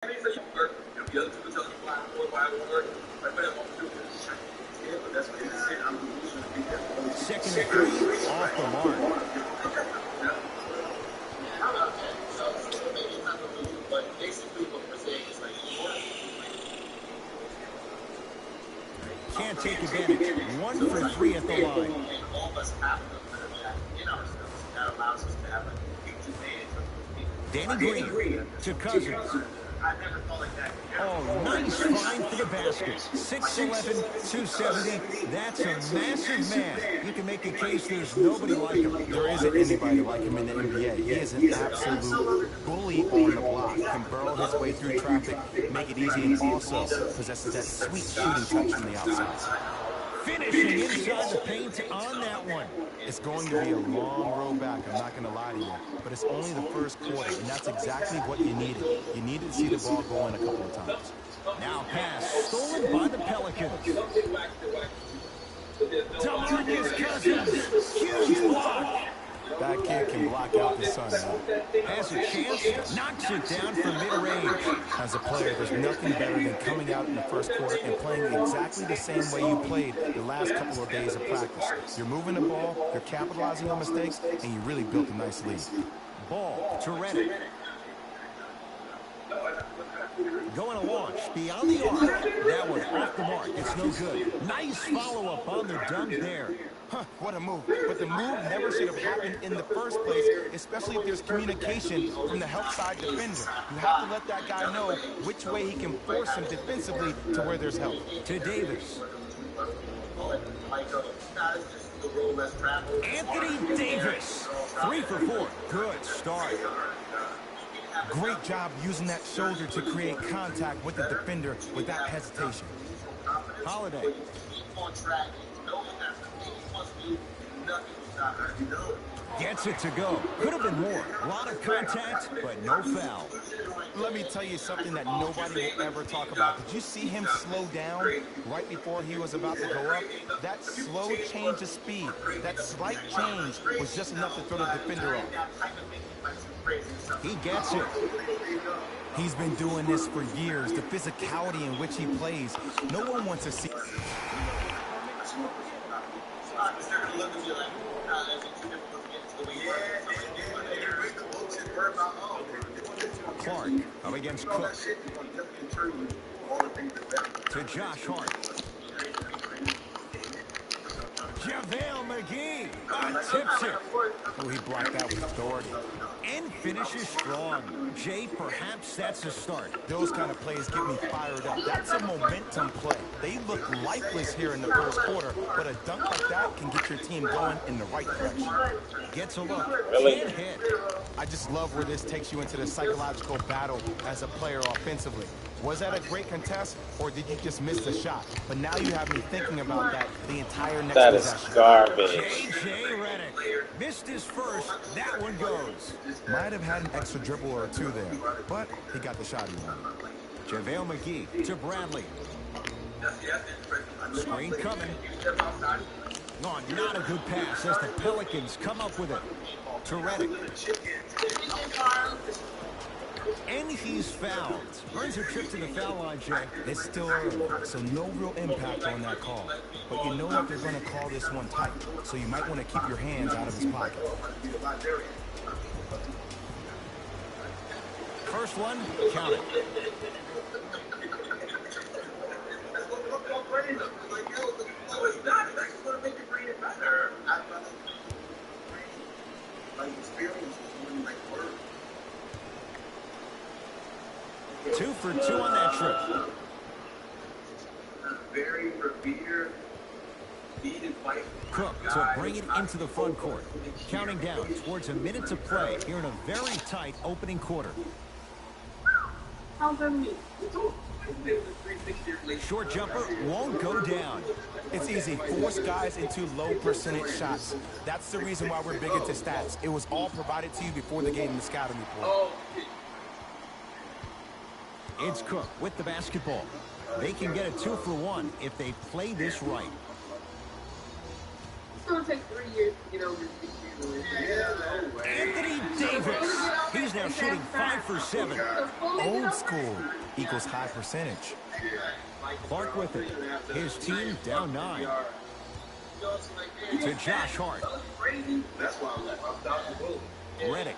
Second and 3, off the mark. Can't take advantage. 1 for 3 at the line. Danny Green to Cousins. Oh, nice find for the basket. 6'11", 270. That's a massive man. You can make a case there's nobody like him. There isn't anybody like him in the NBA. He is an absolute bully on the block. Can burrow his way through traffic, make it easy, and also possesses that sweet shooting touch from the outside. Finishing inside the paint on that one. It's going to be a long road back, I'm not going to lie to you. But it's only the first quarter, and that's exactly what you needed. You needed to see the ball go in a couple of times. Now pass stolen by the Pelicans. DeMarcus Cousins. Huge block. That kid can block out the sun now. Has a chance, knocks it down from mid-range. As a player, there's nothing better than coming out in the first quarter and playing exactly the same way you played the last couple of days of practice. You're moving the ball, you're capitalizing on mistakes, and you really built a nice lead. Ball to Redick. Going to launch beyond the arc. That one off the mark. It's no good. Nice follow-up on the dunk there. Huh, what a move. But the move never should have happened in the first place, especially if there's communication from the help side defender. You have to let that guy know which way he can force him defensively to where there's help. To Davis. Anthony Davis. 3 for 4. Good start. Great job using that shoulder to create contact with the defender with that hesitation. Holiday. Gets it to go. Could have been more. A lot of contact, but no foul. Let me tell you something that nobody will ever talk about. Did you see him slow down right before he was about to go up? That slow change of speed, that slight change was just enough to throw the defender off. He gets it. He's been doing this for years. The physicality in which he plays, no one wants to see. Clark up against Cook. To Josh Hart. JaVale McGee tips it. Oh, he blocked that with authority. And finishes strong. Jay, perhaps that's a start. Those kind of plays get me fired up. That's a momentum play. They look lifeless here in the first quarter, but a dunk like that can get your team going in the right direction. Gets a look. Can't hit. I just love where this takes you into the psychological battle as a player offensively. Was that a great contest, or did you just miss the shot? But now you have me thinking about that the entire next That possession. is garbage. J.J. Redick. Missed his first. That one goes. Might have had an extra dribble or two there, but he got the shot he wanted. JaVale McGee to Bradley. Screen coming. No, not a good pass as the Pelicans come up with it. To Redick. And he's fouled. Earns a trip to the foul line, Jay. It's still early, so no real impact on that call. But you know that they're going to call this one tight, so you might want to keep your hands out of his pocket. First one, count it. Two for 2 on that trip. Cook to bring it into the front court. Counting down towards a minute to play here in a very tight opening quarter. Short jumper won't go down. It's easy. Force guys into low percentage shots. That's the reason why we're big into stats. It was all provided to you before the game in the scouting report. It's Cook with the basketball. They can get a 2 for 1 if they play this right. gonna take 3 years to get over this. Anthony Davis. He's now shooting 5 for 7. Old school equals high percentage. Clark with it. His team down 9. To Josh Hart. That's why I'm Dr. Bull. Redick.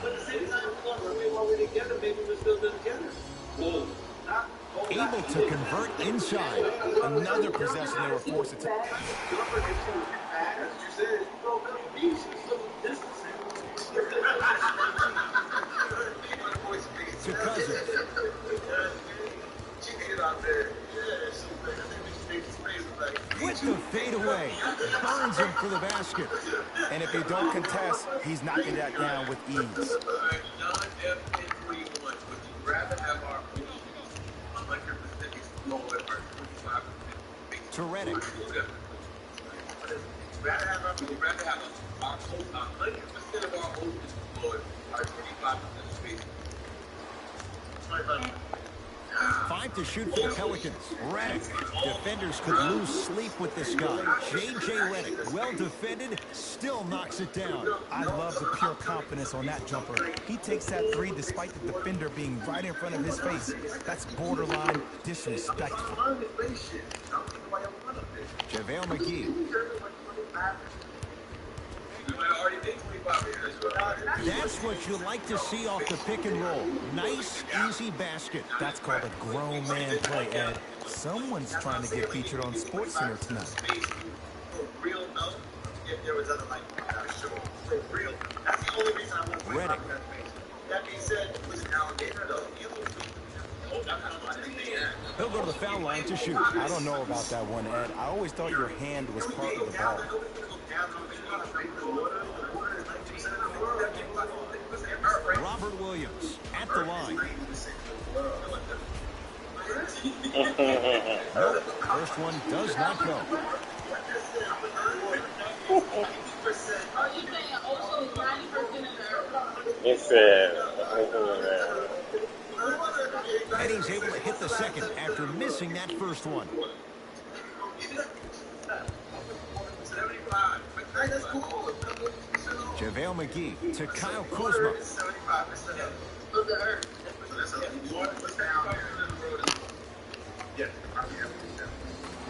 But at the same time, while we're together, maybe we're still together. Able to convert inside. Another possession they were forced to take. To Cousins. With the fadeaway. Burns him for the basket. And if they don't contest, he's knocking that down with ease. To Redick. Rather have our 100% of our open deployed our 25% space. 5 to shoot for the Pelicans. Redick. Defenders could lose sleep with this guy. J.J. Redick, well defended, still knocks it down. I love the pure confidence on that jumper. He takes that 3 despite the defender being right in front of his face. That's borderline disrespectful. JaVale McGee. That's what you like to see off the pick and roll. Nice, easy basket. That's called a grown man play, Ed. Someone's trying to get featured on SportsCenter tonight. Redick. That being said, it was an alligator, though. He'll go to the foul line to shoot. I don't know about that one, Ed. I always thought your hand was part of the ball. Robert Williams at the line. Nope, first one does not go. And he's able to hit the second after missing that first one. JaVale McGee to Kyle Kuzma.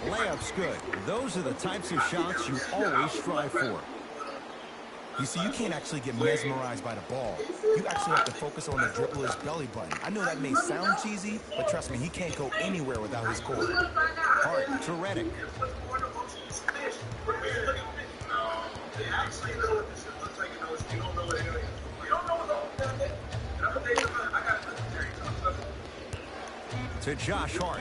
Layup's good. Those are the types of shots you always strive for. You see, you can't actually get mesmerized by the ball. You actually have to focus on the dribbler's belly button. I know that may sound cheesy, but trust me, he can't go anywhere without his core. Hart to Redick. To Josh Hart.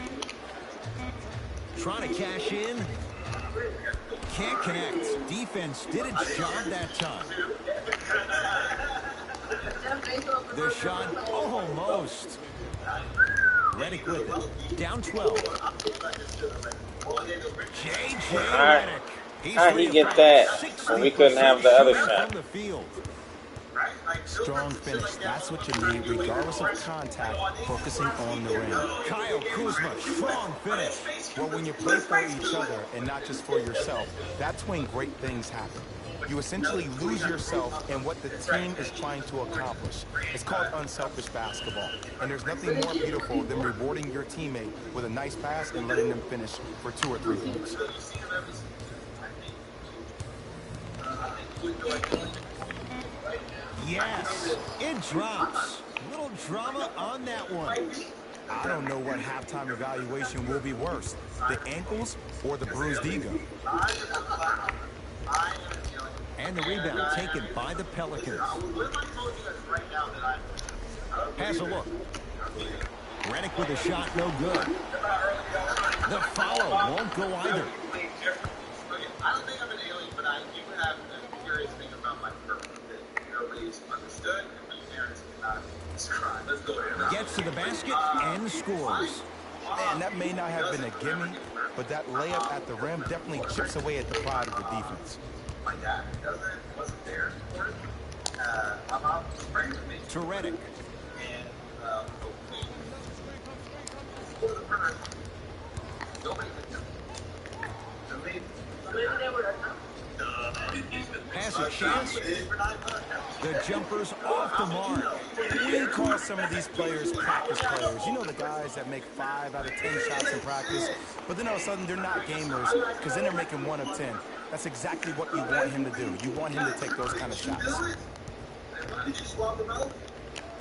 Trying to cash in. Can't connect. Defense did its job that time. The shot almost. Redick with it. Down 12. J.J. Redick. How'd he get that when we couldn't have the other shot? From the field. Strong finish. That's what you need, regardless of contact, focusing on the rim. Kyle Kuzma, strong finish. Well, when you play for each other and not just for yourself, that's when great things happen. You essentially lose yourself in what the team is trying to accomplish. It's called unselfish basketball. And there's nothing more beautiful than rewarding your teammate with a nice pass and letting them finish for 2 or 3 points. Yes, it drops. Little drama on that one. I don't know what halftime evaluation will be worse, the ankles or the bruised ego. And the rebound taken by the Pelicans. Has a look. Redick with a shot, no good. The follow won't go either. I don't think I'm an alien, but I do have a curious thing about my purpose that nobody's understood and my parents cannot describe. Let's go ahead. Gets to the basket and scores. Man, that may not have been a gimme, but that layup at the rim definitely chips away at the pride of the defense. My dad wasn't there for it. My mom was praying with me. To Redick. And for the first, nobody could do it. Has a chance. The jumper's off the mark. We call some of these players practice players. You know, the guys that make 5 out of 10 shots in practice, but then all of a sudden they're not gamers because then they're making 1 of 10. That's exactly what you want him to do. You want him to take those kind of shots. Did you swap them out?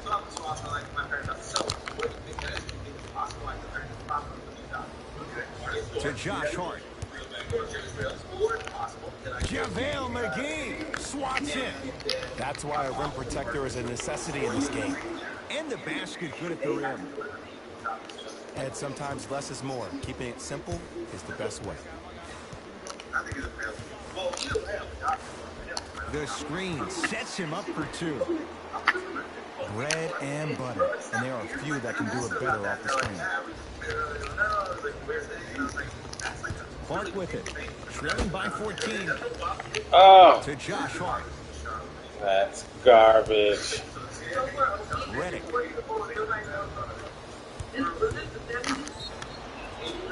Swap them like my parents. So, what do you think that is? You think it's possible like the parents swap them with To Josh Hart. JaVale McGee swats in. That's why a rim protector is a necessity in this game. And the basket good at the rim. And sometimes less is more. Keeping it simple is the best way. The screen sets him up for 2. Bread and butter. And there are a few that can do it better off the screen. Hart with it. Trailing by 14. Oh, To Josh Hart. that's garbage. Redick.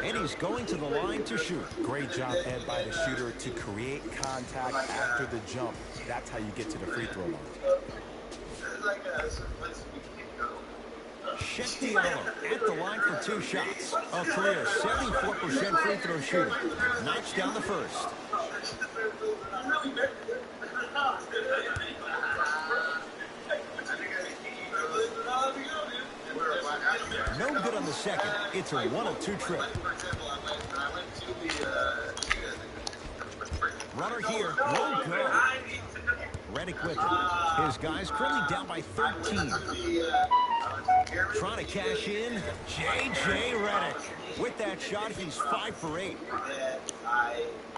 And he's going to the line to shoot. Great job, Ed, by the shooter to create contact after the jump. That's how you get to the free throw line. Shetialo at the line for 2 shots. A career 74% free throw shooter. Knocks down the first. No good on the second. It's a 1-2 trip. Runner here. Won't go. Redick with it. His guys currently down by 13. Trying to cash in. J.J. Redick. With that shot, he's 5 for 8.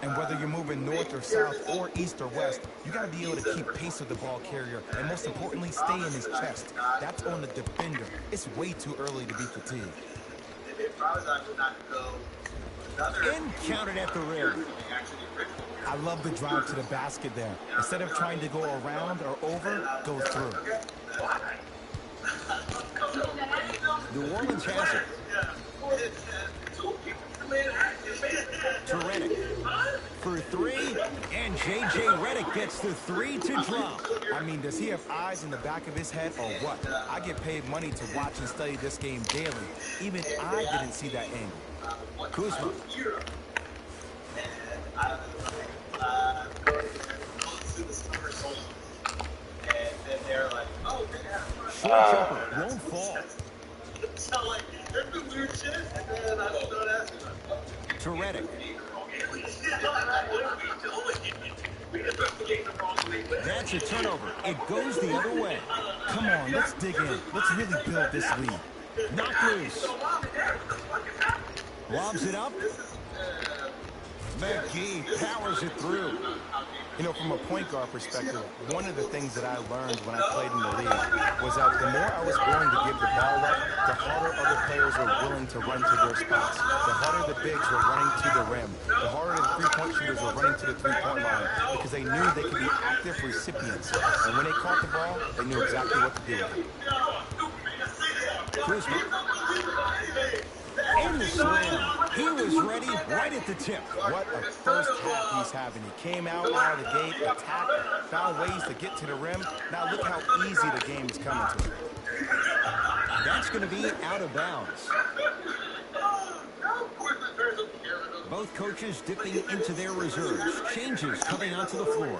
And whether you're moving north or south or east or west, you got to be able to keep pace with the ball carrier and most importantly, stay in his chest. That's on the defender. It's way too early to be fatigued. And counted at the rim. I love the drive to the basket there. Instead of trying to go around or over, go through. New Orleans has it. To Redick. For 3, and J.J. Redick gets the 3 to drop. I mean, does he have eyes in the back of his head or what? I get paid money to watch and study this game daily. Even I didn't see that angle. Kuzma. Short jumper won't fall. To Redick. That's a turnover. It goes the other way. Come on, let's dig in. Let's really build this lead. Knocked loose. Lobs it up. McGee powers it through. You know, from a point guard perspective, one of the things that I learned when I played in the league was that the more I was willing to give the ball up, the harder other players were willing to run to their spots. The harder the bigs were running to the rim. The harder the three-point shooters were running to the three-point line because they knew they could be active recipients. And when they caught the ball, they knew exactly what to do with it. Kuzma. In the slam. He was ready right at the tip. What a first half he's having. He came out of the gate, attacked, found ways to get to the rim. Now look how easy the game is coming to him. That's going to be out of bounds. Both coaches dipping into their reserves. Changes coming onto the floor.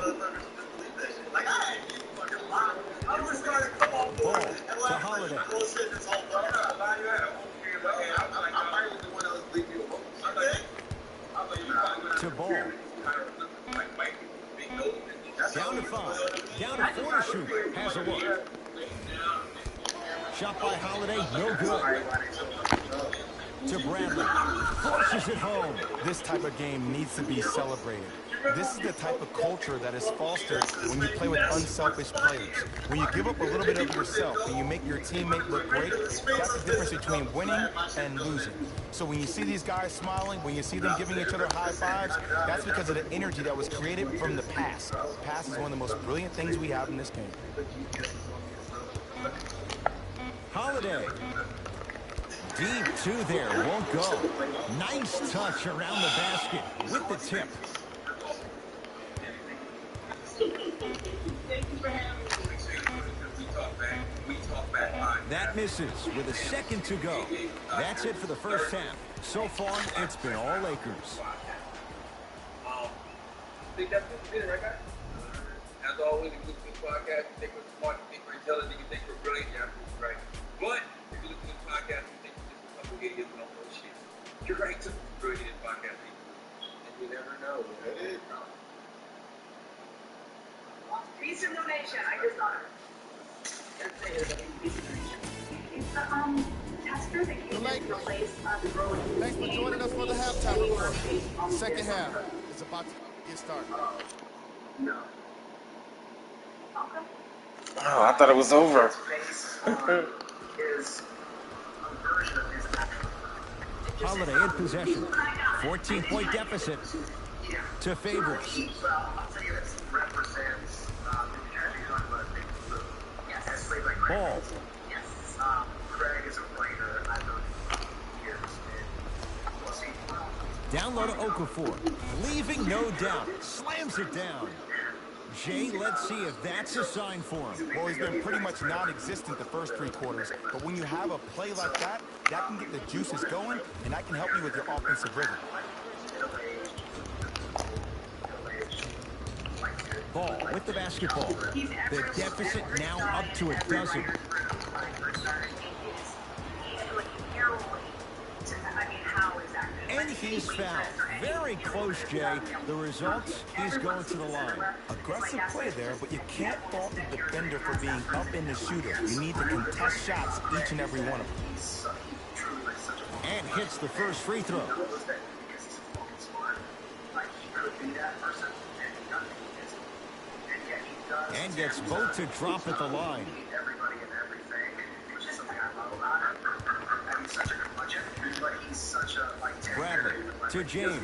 Ball to Holiday. To Ball. Down to 5. Down to 4 to shoot. Has a look. Shot by Holiday. No good. To Bradley. Forces it home. This type of game needs to be celebrated. This is the type of culture that is fostered when you play with unselfish players. When you give up a little bit of yourself and you make your teammate look great, that's the difference between winning and losing. So when you see these guys smiling, when you see them giving each other high fives, that's because of the energy that was created from the pass. Pass is one of the most brilliant things we have in this game. Holiday. Deep 2 there. Won't go. Nice touch around the basket with the tip. misses with a second to go. That's it for the first half. So far, it's been all Lakers. Think that's what you did, right, guys? As always, if you listen to this podcast, you think we're smart, you think we're intelligent, you think we're brilliant, you're absolutely right. But if you listen to this podcast, you think we're just a couple idiots and don't know shit. You're right, too. Brilliant in podcast, and you never know. Piece of donation, I just thought of it. That's it. It's the tester that came in to replace the growing. Thanks for joining us for the halftime report. Second half is about to get started. No. Okay. Oh, I thought it was over. Holiday in possession. 14-point deficit to Favors. Ball. Craig is a player I've known for years. Down low to Okafor. Leaving no doubt. Slams it down. Jay, let's see if that's a sign for him. Well, he's been pretty much non-existent the first 3 quarters, but when you have a play like that, that can get the juices going, and that can help you with your offensive rhythm. Ball with the basketball. The deficit now up to a dozen. And he's fouled. Very close, Jay. The result, he's going to the line. Aggressive play there, but you can't fault the defender for being up in the shooter. You need to contest shots, each and every one of them. And hits the first free throw. And gets both to drop at the line. Bradley to James.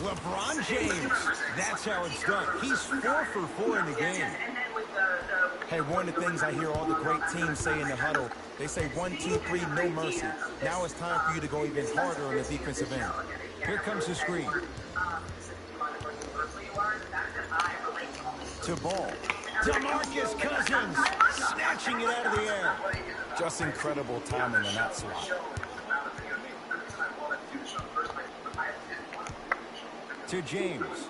LeBron James. That's how it's done. He's 4 for 4 in the game. Hey, one of the things I hear all the great teams say in the huddle, they say 1, 2, 3, no mercy. Now it's time for you to go even harder on the defensive end. Here comes the screen. To Ball. DeMarcus Cousins snatching it out of the air. Just incredible timing on that swat. To James.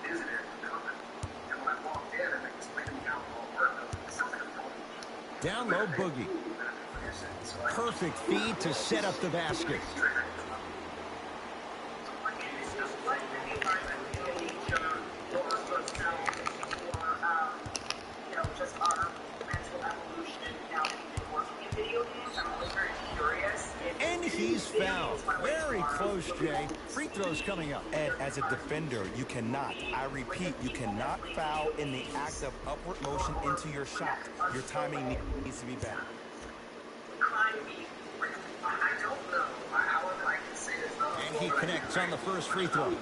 Down low, Boogie. Perfect feed to set up the basket. And he's fouled. Very close, Jay. Free throws coming up. Ed, as a defender, you cannot, I repeat, you cannot foul in the act of upward motion into your shot. Your timing needs to be better. And he connects on the first free throw.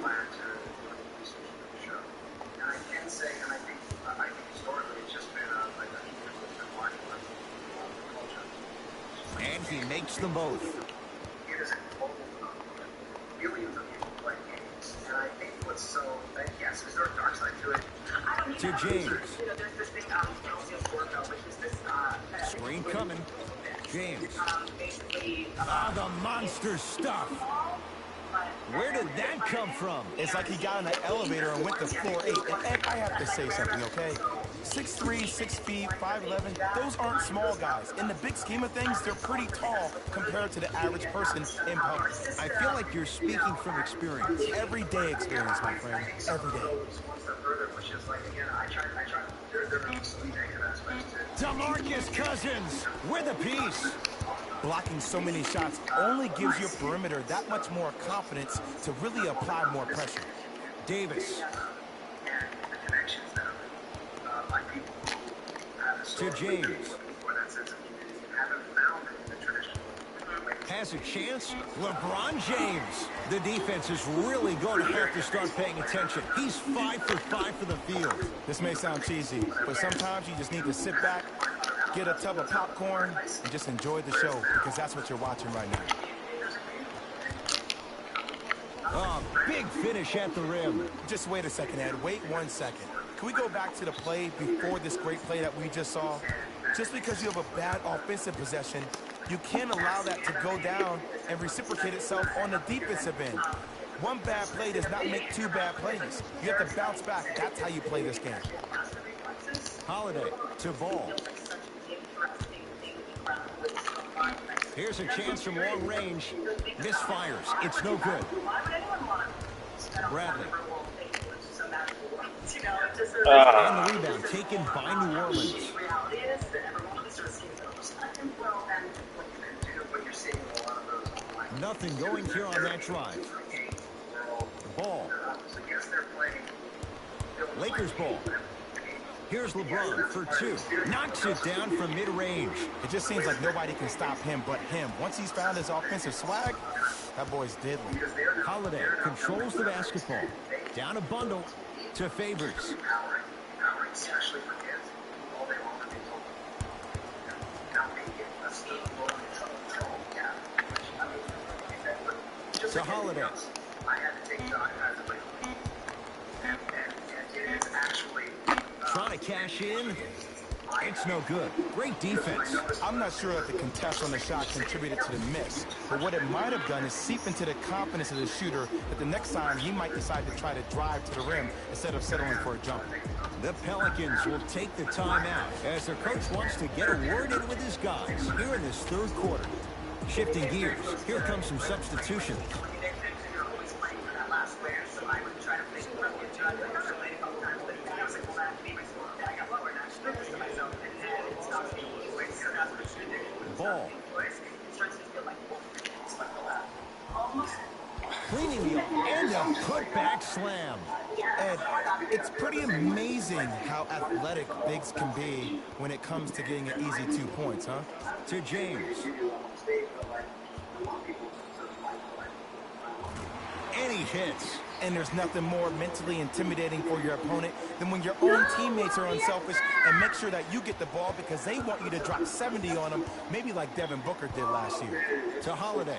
And he makes them both. To James. Screen coming. James. Ah, the monster stuff. Where did that come from? It's like he got in an elevator and went to floor 8. And Ed, I have to say something, okay? 6'3", 6 feet, 5'11", those aren't small guys. In the big scheme of things, they're pretty tall compared to the average person in public. I feel like you're speaking from experience. Everyday experience, my friend. Every day. DeMarcus Cousins with a piece. Blocking so many shots only gives your perimeter that much more confidence to really apply more pressure. Davis. To James. Has a chance? LeBron James. The defense is really going to have to start paying attention. He's 5 for 5 for the field. This may sound cheesy, but sometimes you just need to sit back, get a tub of popcorn, and just enjoy the show, because that's what you're watching right now. Oh, big finish at the rim. Just wait a second, Ed. Wait 1 second. Can we go back to the play before this great play that we just saw? Just because you have a bad offensive possession, you can't allow that to go down and reciprocate itself on the defensive end. One bad play does not make two bad plays. You have to bounce back. That's how you play this game. Holiday to Ball. Here's a chance from long range. Misfires. It's no good. Bradley. And the rebound taken by New Orleans. Nothing going here on that drive. Ball. Lakers ball. Here's LeBron for two. Knocks it down from mid-range. It just seems like nobody can stop him but him. Once he's found his offensive swag, that boy's deadly. Holiday controls the basketball. Down a bundle to Favors. To Holiday. Trying to cash in. It's no good. Great defense. I'm not sure that the contest on the shot contributed to the miss, but what it might have done is seep into the confidence of the shooter that the next time he might decide to try to drive to the rim instead of settling for a jumper. The Pelicans will take the timeout as their coach wants to get a word in with his guys here in this third quarter. Shifting gears, here comes some substitutions. Ball. Cleaning the and a putback slam. Ed, it's pretty amazing how athletic bigs can be when it comes to getting an easy 2 points, huh? To James. And he hits. And there's nothing more mentally intimidating for your opponent than when your own teammates are unselfish and make sure that you get the ball because they want you to drop 70 on them, maybe like Devin Booker did last year. To Holiday.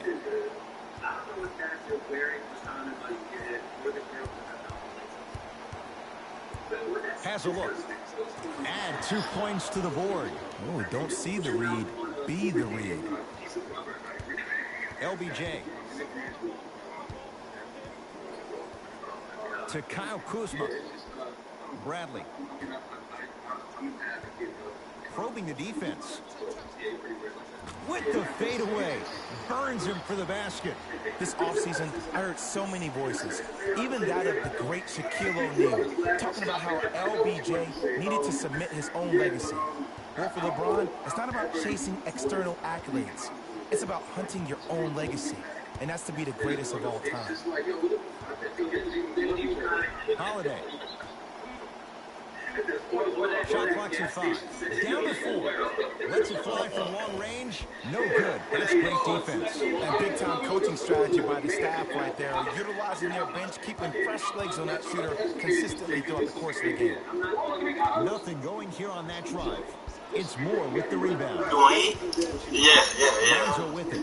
Has a look. Add 2 points to the board. Oh, don't see the read, be the read. LBJ. To Kyle Kuzma. Bradley. Probing the defense. With the fadeaway. Burns him for the basket. This offseason, I heard so many voices, even that of the great Shaquille O'Neal, talking about how LBJ needed to submit his own legacy. Well, for LeBron, it's not about chasing external accolades. It's about hunting your own legacy, and that's to be the greatest of all time. Holiday. Shot clock's at 5. Down to 4. Lets it fly from long range. No good. That's great defense. And big-time coaching strategy by the staff right there, utilizing their bench, keeping fresh legs on that shooter consistently throughout the course of the game. Nothing going here on that drive. It's Moore with the rebound. You want to eat? Yeah. Lonzo with it.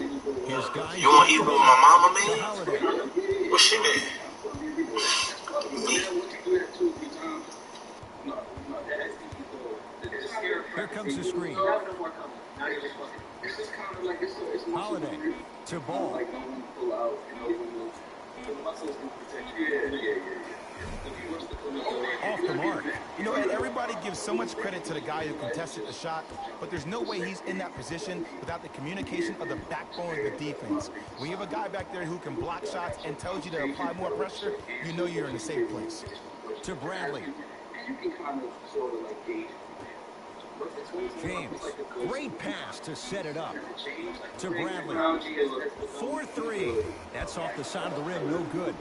His guy. You want to eat what my mama made? Holiday. What she made? Here comes the screen. Holiday to Ball. Off the mark. You know, Ed, everybody gives so much credit to the guy who contested the shot, but there's no way he's in that position without the communication of the backbone of the defense. When you have a guy back there who can block shots and tells you to apply more pressure, you know you're in a safe place. To Bradley. James, great pass to set it up. To Bradley. 4-3. That's off the side of the rim, no good.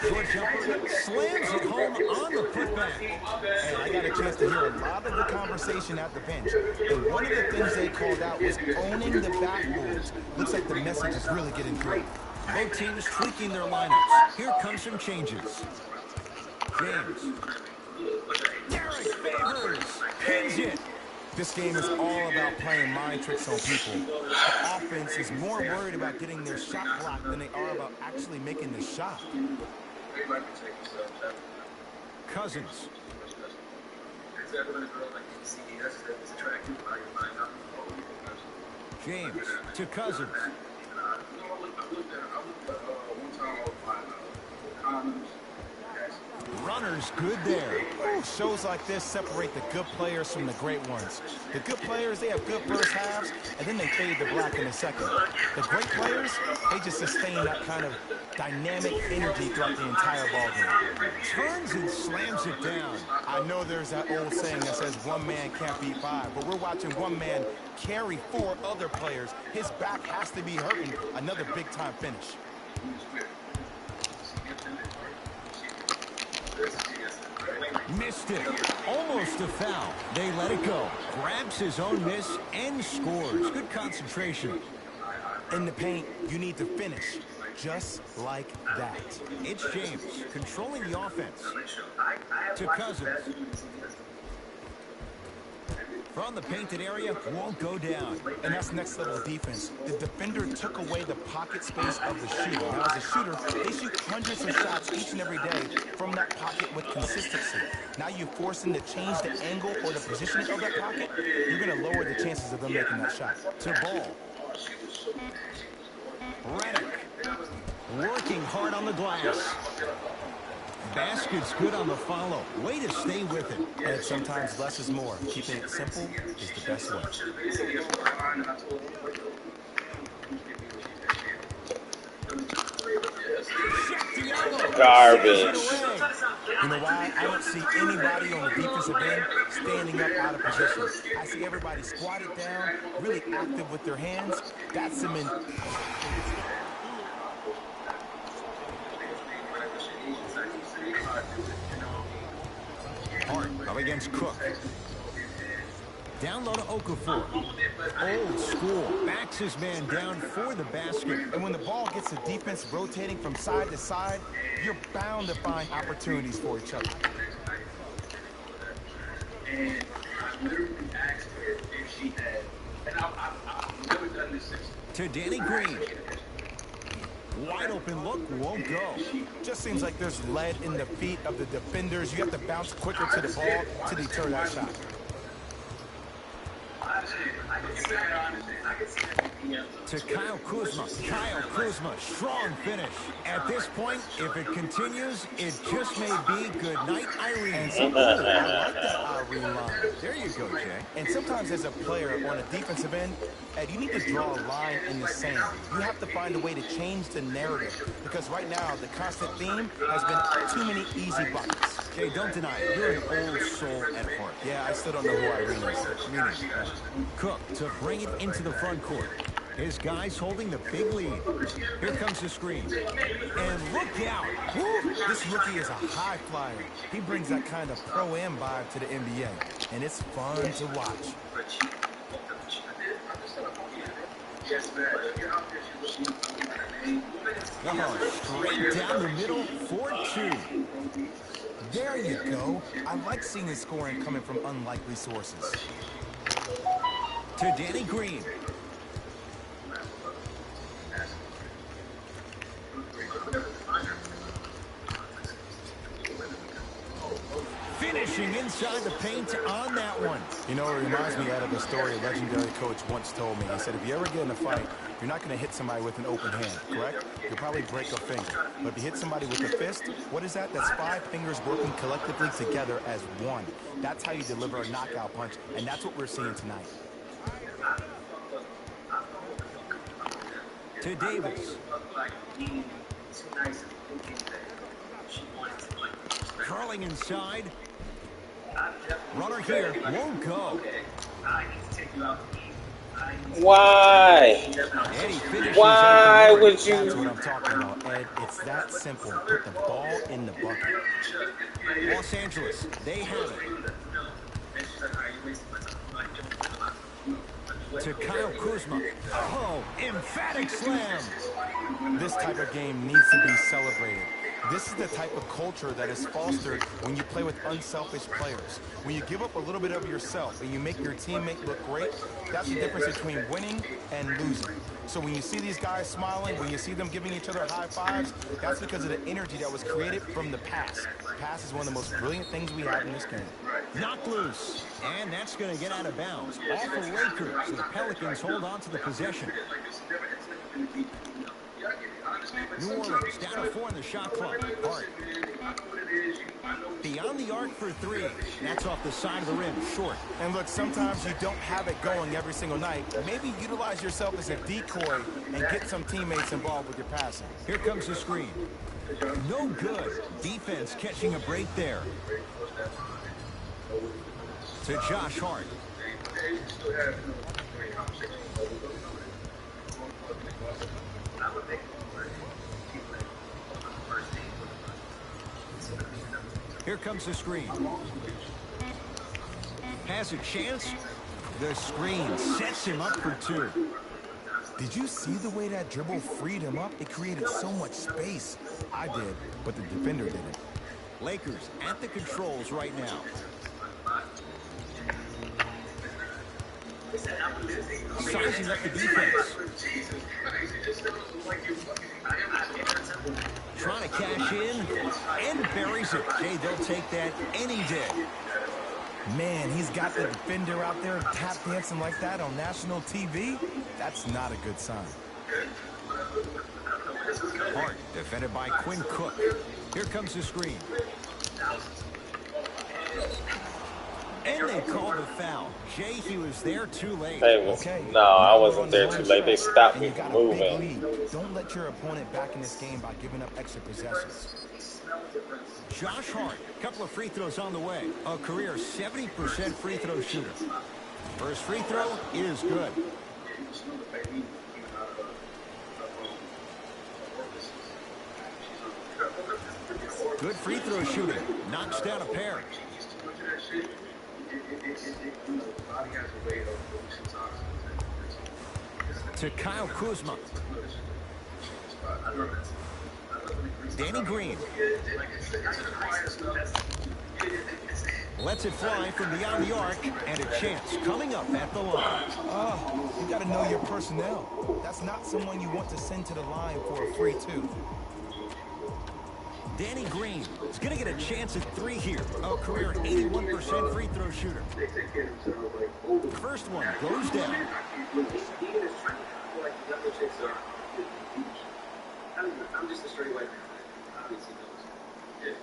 Short jumper, slams it home on the putback. And I got a chance to hear a lot of the conversation at the bench. And one of the things they called out was owning the backboards. Looks like the message is really getting through. Both teams tweaking their lineups. Here comes some changes. James. Derek Favors pins it. This game is all about playing mind tricks on people. The offense is more worried about getting their shot blocked than they are about actually making the shot. Cousins. James to Cousins. Runner's good there. Ooh, shows like this separate the good players from the great ones. The good players, they have good first halves, and then they fade to black in the second. The great players, they just sustain that kind of dynamic energy throughout the entire ballgame. Turns and slams it down. I know there's that old saying that says one man can't beat five, but we're watching one man carry four other players. His back has to be hurting. Another big-time finish. Missed it. Almost a foul. They let it go. Grabs his own miss and scores. Good concentration. In the paint, you need to finish. Just like that. It's James controlling the offense. To Cousins. From the painted area, won't go down. And that's next level defense. The defender took away the pocket space of the shooter. Now, as a shooter, they shoot hundreds of shots each and every day from that pocket with consistency. Now you force them to change the angle or the positioning of that pocket, you're going to lower the chances of them making that shot. To Ball. Redick. Working hard on the glass. Basket's good on the follow. Way to stay with it. And sometimes less is more. Keeping it simple is the best way. Garbage. You know why? I don't see anybody on the defensive end standing up out of position. I see everybody squatted down, really active with their hands. That's them in. Hart up against Cook. Down low to Okafor. Old school. Backs his man down for the basket. And when the ball gets the defense rotating from side to side, you're bound to find opportunities for each other. And I literally asked her if she had, and I've never done this since. To Danny Green. Wide open look, won't go. Just seems like there's lead in the feet of the defenders. You have to bounce quicker to the ball to deter that shot. To Kyle Kuzma. Kyle Kuzma, strong finish. At this point, if it continues, it just may be good night, Irene. I like that Irene line. There you go, Jay. And sometimes as a player on a defensive end, Ed, you need to draw a line in the sand. You have to find a way to change the narrative. Because right now, the constant theme has been too many easy buckets. Jay, don't deny it. You're an old soul at heart. Yeah, I still don't know who Irene is. Meaning, Cook to bring it into the front court. His guys holding the big lead. Here comes the screen. And look out. Woo! This rookie is a high flyer. He brings that kind of pro-am vibe to the NBA. And it's fun to watch. Straight down the middle for two. There you go. I like seeing his scoring coming from unlikely sources. To Danny Green. Finishing inside the paint on that one. You know, it reminds me of a story a legendary coach once told me. He said, if you ever get in a fight, you're not going to hit somebody with an open hand, correct? You'll probably break a finger. But if you hit somebody with a fist, what is that? That's 5 fingers working collectively together as one. That's how you deliver a knockout punch, and that's what we're seeing tonight. To Davis. Curling inside. Runner here, won't go. Why? Why would you? That's what I'm talking about, Ed. It's that simple. Put the ball in the bucket. Los Angeles, they have it. To Kyle Kuzma. Oh, emphatic slam. This type of game needs to be celebrated. This is the type of culture that is fostered when you play with unselfish players. When you give up a little bit of yourself and you make your teammate look great, that's the difference between winning and losing. So when you see these guys smiling, when you see them giving each other high fives, that's because of the energy that was created from the pass. Pass is one of the most brilliant things we have in this game. Knocked loose, and that's going to get out of bounds. Off the Lakers, the Pelicans hold on to the possession. New Orleans down to 4 in the shot clock. Hart. Beyond the arc for 3. That's off the side of the rim, short. And look, sometimes you don't have it going every single night. Maybe utilize yourself as a decoy and get some teammates involved with your passing. Here comes the screen. No good. Defense catching a break there. To Josh Hart. Here comes the screen. Has a chance. The screen sets him up for 2. Did you see the way that dribble freed him up? It created so much space. I did, but the defender didn't. Lakers at the controls right now. Sizing up the defense. Trying to cash in and buries it. Jay, they'll take that any day. Man, he's got the defender out there tap dancing like that on national TV. That's not a good sign. Hart defended by Quinn Cook. Here comes the screen. And they called the foul. Jay, he was there too late. No, I wasn't there too late. They stopped me from moving. Don't let your opponent back in this game by giving up extra possessions. Josh Hart, a couple of free throws on the way. A career 70% free throw shooter. First free throw is good. Good free throw shooting. Knocks down a pair. To Kyle Kuzma. Danny Green. Lets it fly from beyond the arc, and a chance coming up at the line. Oh, you got to know your personnel. That's not someone you want to send to the line for a free 2. Danny Green is going to get a chance at 3 here. A career 81% free throw shooter. First one goes down. I'm just a straight white man. Obviously knows.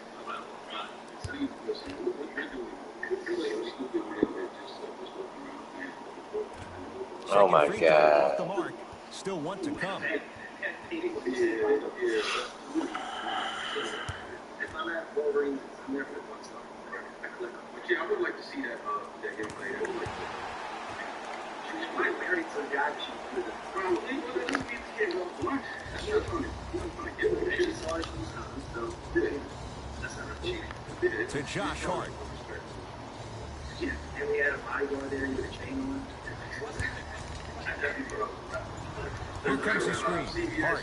Oh my God. Off the mark. Still want to come. If I'm at Wolverine, I'm there for the fun stuff. But yeah, I would like to see that gameplay. I would like to. She's quite married to the guy that she's with. Let's get the kid off lunch. That's not funny. She saw it, that's not cheating. To Josh Hart. Yeah, and we had a bodyguard there with a chain on. Here comes the screen. Hart.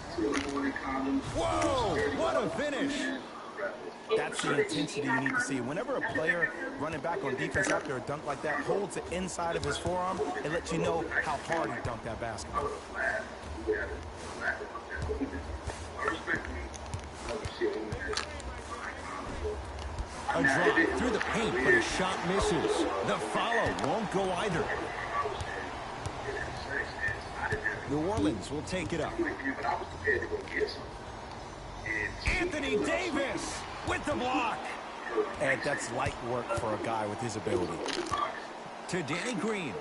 Whoa! What a finish! That's the intensity you need to see. Whenever a player running back on defense after a dunk like that holds the inside of his forearm, it lets you know how hard he dunked that basketball. A drop through the paint, but his shot misses. The follow won't go either. New Orleans will take it up. Anthony Davis with the block. And that's light work for a guy with his ability. To Danny Green.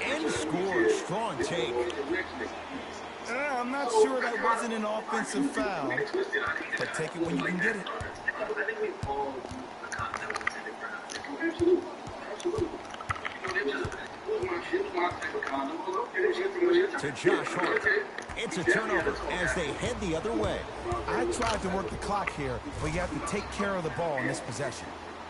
And scores. Strong take. I'm not sure that wasn't an offensive foul, but take it when you can get it. I think we all the continental Absolutely. To Josh Hart. It's a turnover as they head the other way. I tried to work the clock here, but you have to take care of the ball in this possession.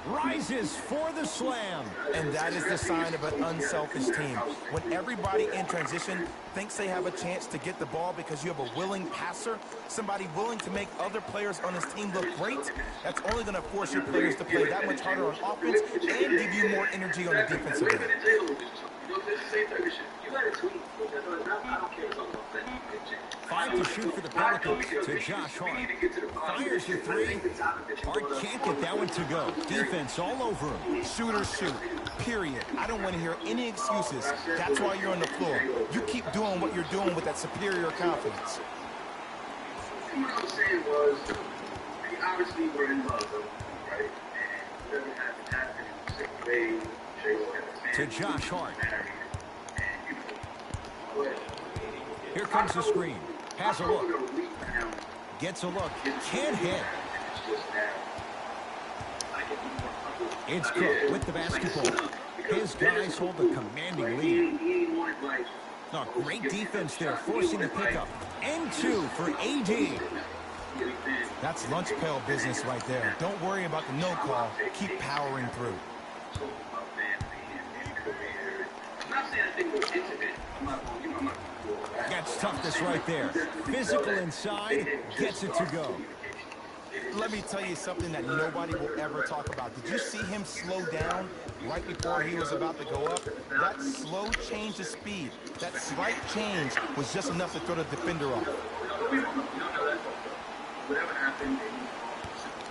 rises for the slam. And that is the sign of an unselfish team. When everybody in transition thinks they have a chance to get the ball because you have a willing passer, somebody willing to make other players on his team look great, that's only going to force your players to play that much harder on offense and give you more energy on the defensive end. Five to shoot for the Pelicans to Josh Hart. Fires the three. Hart can't get that one to go. Defense all over him. Shooters shoot, period. I don't want to hear any excuses. That's why you're on the floor. You keep doing what you're doing with that superior confidence. What I was saying was, we obviously were in love, right? And whatever happened in the sixth grade, to Josh Hart. Here comes the screen. Has a look. Gets a look. Can't hit. It's Cook with the basketball. His guys hold a commanding lead. No, great defense there, forcing the pickup. And two for AD. That's lunch pail business right there. Don't worry about the no call. Keep powering through. That's toughness right there. Physical inside, gets it to go. Let me tell you something that nobody will ever talk about. Did you see him slow down right before he was about to go up? That slow change of speed, that slight change was just enough to throw the defender off. Whatever happened,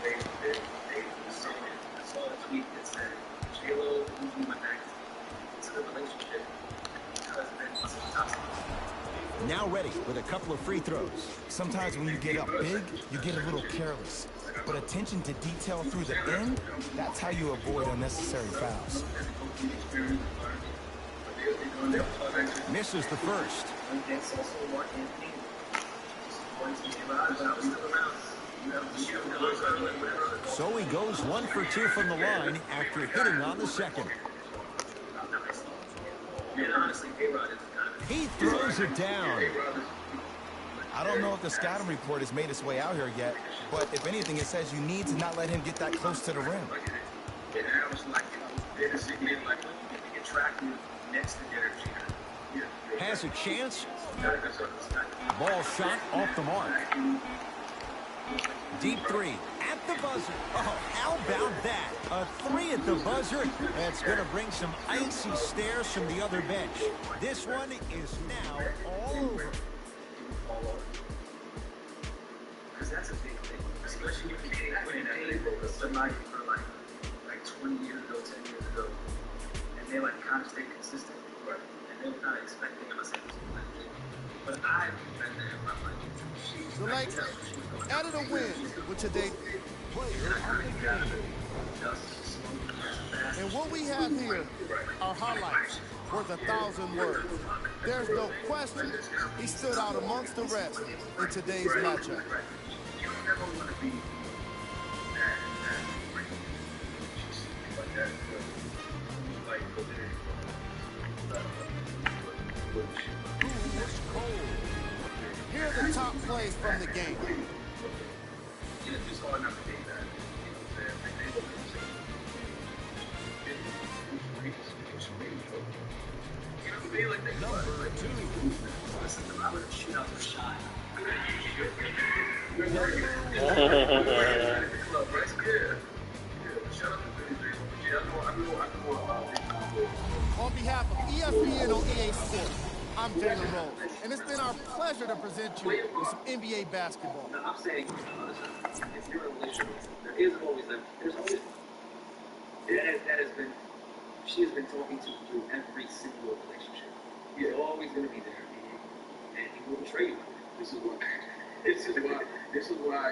they saw a tweet that said, J-Lo went back to the relationship because Ben was toxic. Now ready with a couple of free throws. Sometimes when you get up big, you get a little careless. But attention to detail through the end, that's how you avoid unnecessary fouls. Misses the first. So he goes 1 for 2 from the line after hitting on the second. He throws it down. I don't know if the scouting report has made its way out here yet, but if anything, it says you need to not let him get that close to the rim. Has a chance. Ball shot off the mark. Deep three at the buzzer. Oh, how about that? A three at the buzzer. That's going to bring some icy stares from the other bench. This one is now all over. Because that's a big thing, especially if you can't win that somebody for like 20 years ago, 10 years ago, and they like kind of stay consistent, right? And they're not expecting them to say this. But I've been there in my life. The Lakers added a win with today's player of the game. And what we have here are highlights worth 1,000 words. There's no question he stood out amongst the rest in today's matchup. You never want to be that like that. Like Who was cold? Here are the top plays from the game. It's hard not to be that. Number 2. Listen, I'm going to shoot out the shot. On behalf of ESPN on EA Sports, I'm Jalen Rose, and it's been our pleasure to present you with some NBA basketball. I'm saying, if you're in a relationship, there's always that has been, she has been talking to you through every single relationship. He's always going to be there, and he won't trade you. This is why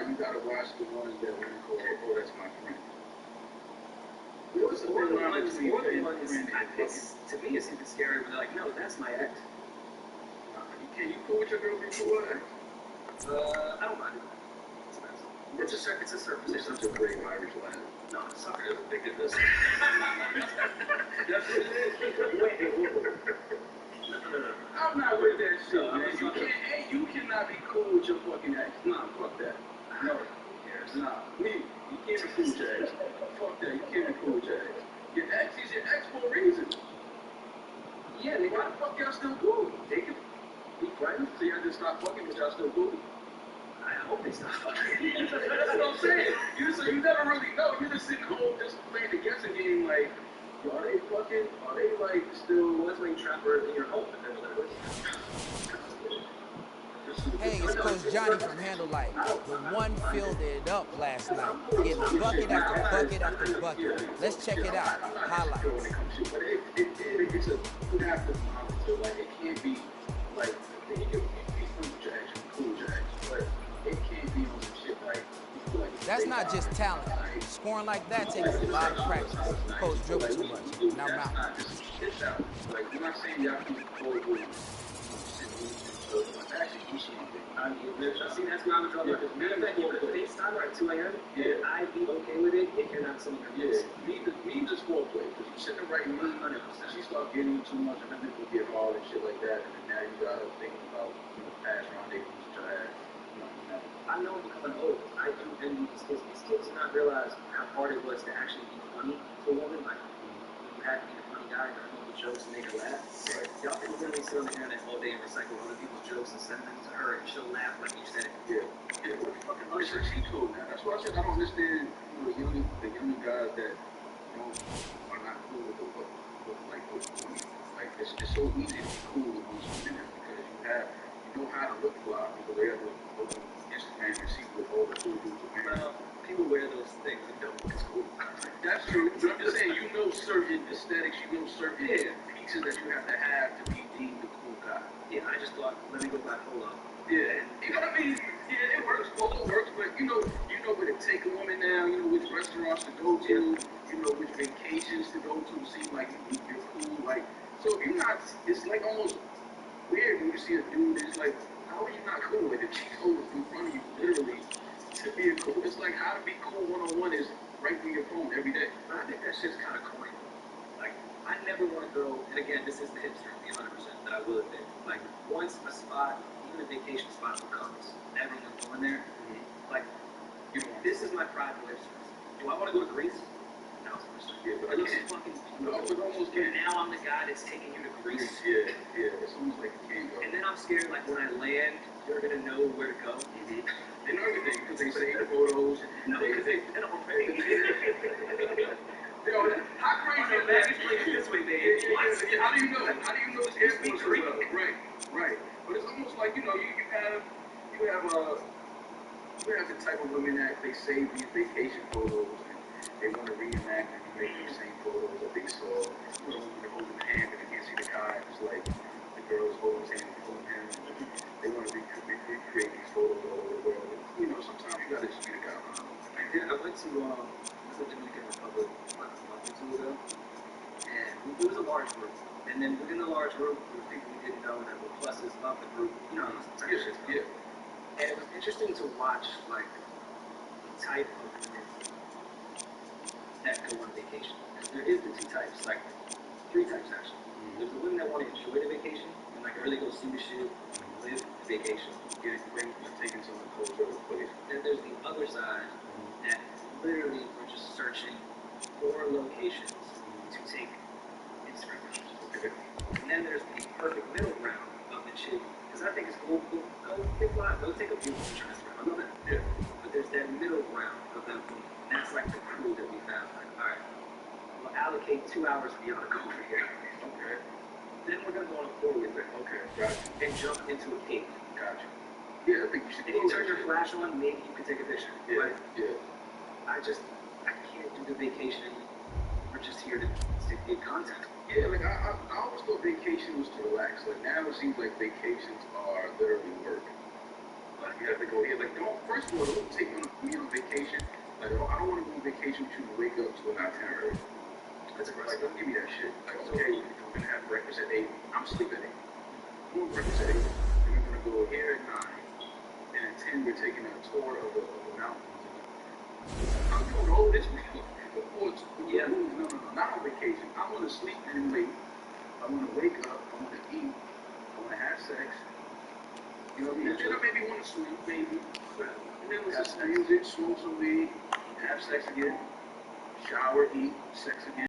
you got to watch the ones that when you go, oh, that's my friend. To me, it's even scary when they're like, no, that's my ex. You cool with your girl before ex? I don't mind it. It's a surface. It's such a great Irish lad. No, I'm sorry, I don't think it is. That's what it is. No. I'm not with that shit, man. You cannot be cool with your fucking ex. Nah, fuck that. No. Who cares? Nah. You can't be cool with your ex. Fuck that. You can't be cool. You never really know. You're just sitting home just playing the guessing game like, are they fucking, are they like still, let's make Trapper in your home? Hey, it's Coach Johnny from Handle Life. The one filled it up last night, getting bucket after bucket after bucket. Let's check it out. Highlights. But it's a good after monster. Like, it can't be like, you can be cool jacks, but it can't be on some shit like. That's not just talent. Scoring like that takes a lot of practice. Coach dribble too much. Now I'm out. Like, I'm not saying y'all can go with see, that's why I'm talking about. Because matter of fact, you could FaceTime at 2 a.m. Yeah, I'd be okay with it if you're not someone confused. Yeah, me just foreplay. Because you're sitting right in me, 100%. She starts getting you too much, and then people get hard and shit like that, and then now you got her thinking about, past rendezvous to try to have. I know I'm becoming old. I do envy these kids. These kids do not realize how hard it was to actually be funny to a woman. Like, you had to be a funny guy, and come up with jokes and make her laugh. Right. Y'all can literally sit on the internet all day and recycle other people's jokes and send them to her, and she'll laugh like you said it. Yeah. Yeah, what the fucking Usher, she cool now. That's why I said I don't understand the younger guys that are not cool with women. Like, it's so easy to be cool with most women now because you know how to look fly. People wear those Instagram and see what all the cool dudes are wearing. Well, people wear those things and don't look as cool. That's true. But I'm just saying, you know certain aesthetics, you know certain pieces that you have to be deemed the cool guy. Yeah, I just thought, let me go buy Polo. Yeah, you know what I mean? Yeah, it works. Polo works, but you know where to take a woman now. You know which restaurants to go to. You know which vacations to go to. Seem like you're cool. Like, so if you're not, it's like almost weird when you see a dude. It's like, how are you not cool? Like the cheat code is in front of you, literally. To be a cool, it's like how to be cool one-on-one is right through your phone every day. I think that shit's kind of corny. Like, I never want to go, and again, this is the hipster in me 100% that I will admit. Like, once a spot, even a vacation spot becomes everyone's going there, like, this is my pride for hipsters. Do I want to go to Greece? No. Yeah, but it looks fucking almost can't. Now I'm the guy that's taking you to Greece. Yeah, it's almost like you can't go. And then I'm scared, like, when I land, you're going to know where to go. They know everything because they save photos. No, because they don't pay. How crazy is that? This way, man. How do you know? How do you know it's airport as well? Right. But it's almost like, you have the type of women that they save these vacation photos and they want to reenact and make these same photos that they saw. You know, they're holding the hand but they can't see the guy. It's like the girl's holding his hand and holding him. They want to recreate these photos all over the world. Sometimes you gotta just be the guy. I went to the Dominican Republic like a month or two ago, and it was a large group. And then within the large group, there were people we didn't know that were pluses of the group. Yeah. And it was interesting to watch, like, the type of women that go on vacation. Because there is the two types, like, three types actually. There's the women that want to enjoy the vacation and like really go see the shit, live the vacation, get it great, taking some of the culture of the place. Then there's the other side that literally we're just searching for locations to take Instagram pictures. Okay. And then there's the perfect middle ground of the chick, because I think it's cool. Go take live, go take a beautiful picture on Instagram. I love that. Yeah. But there's that middle ground of that woman. That's like the crew that we found. Like, all right, we'll allocate 2 hours for y'all to go over here. Okay. Then we're gonna go on a 4-wheeler. Okay, gotcha. And jump into a cave. Gotcha. Yeah, I think you should. If you turn your flash on, maybe you can take a picture. Yeah. But I can't do the vacation. We're just here to get content. Yeah, like I always thought vacation was to relax. Like now it seems like vacations are literally work. Like you have to go here. Like first of all, don't take me on vacation. Like I don't want to go on vacation with you to wake up to an itinerary. That's aggressive. Like don't give me that shit. Like okay, we're gonna have breakfast at 8. I'm sleeping at 8. We're going breakfast at 8. Then we're gonna go here at 9. And at 10 we're taking a tour of the mountains. I'm doing all this before no, not on vacation. I want to sleep in late. I want to wake up. I want to eat. I want to have sex. You know what I mean? Then I maybe want to sleep, maybe. And then listen to music, smoke some weed, have sex again, shower, eat, sex again.